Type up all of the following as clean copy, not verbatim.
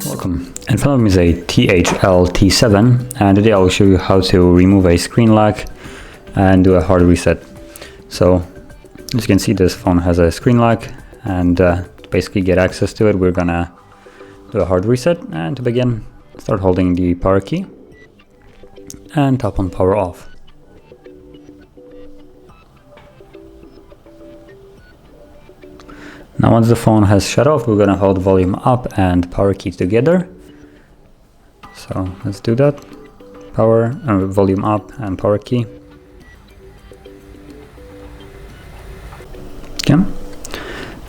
Welcome. In front of me is a THL T7, and today I will show you how to remove a screen lock and do a hard reset. So as you can see, this phone has a screen lock, and to basically get access to it, we're gonna do a hard reset. And to begin, start holding the power key and tap on power off. Now once the phone has shut off, we're gonna hold volume up and power key together. So let's do that. Volume up and power key. Okay.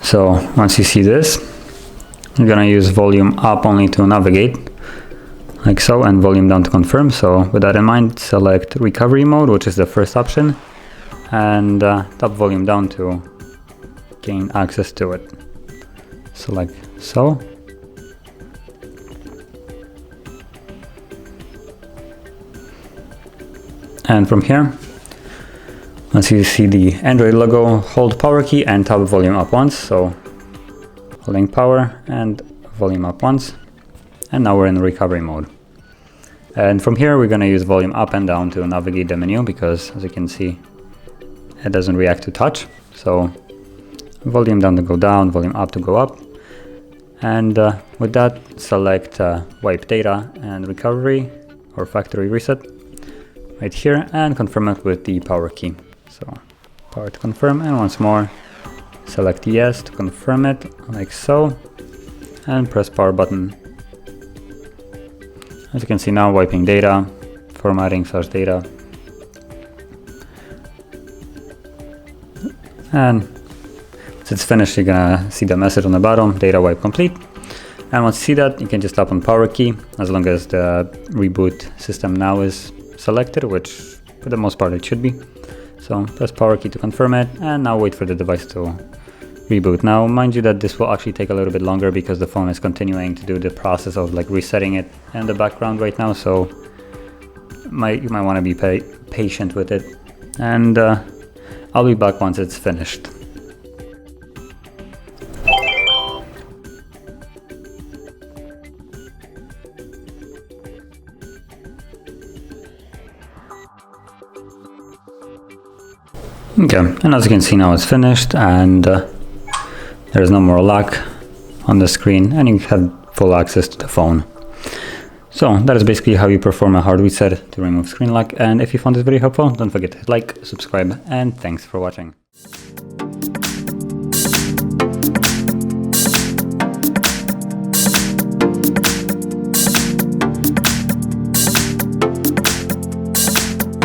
So once you see this, you're gonna use volume up only to navigate, like so, and volume down to confirm. So with that in mind, select recovery mode, which is the first option, and tap volume down to gain access to it. So like so. And from here, once you see the Android logo, hold power key and tap volume up once. So holding power and volume up once. And now we're in recovery mode. And from here, we're gonna use volume up and down to navigate the menu, because as you can see, it doesn't react to touch. So volume down to go down, volume up to go up. And with that, select wipe data and recovery or factory reset right here, and confirm it with the power key. So power to confirm, and once more, select yes to confirm it, like so, and press power button. As you can see now, wiping data, formatting / data. And once it's finished, you're gonna see the message on the bottom, data wipe complete. And once you see that, you can just tap on power key, as long as the reboot system now is selected, which for the most part it should be. So press power key to confirm it, and now wait for the device to reboot. Now mind you that this will actually take a little bit longer, because the phone is continuing to do the process of like resetting it in the background right now, so you might want to be patient with it. And I'll be back once it's finished. Okay, and as you can see now, it's finished, and there is no more lock on the screen, and you have full access to the phone. So that is basically how you perform a hard reset to remove screen lock. And if you found this video helpful, don't forget to hit like, subscribe, and thanks for watching.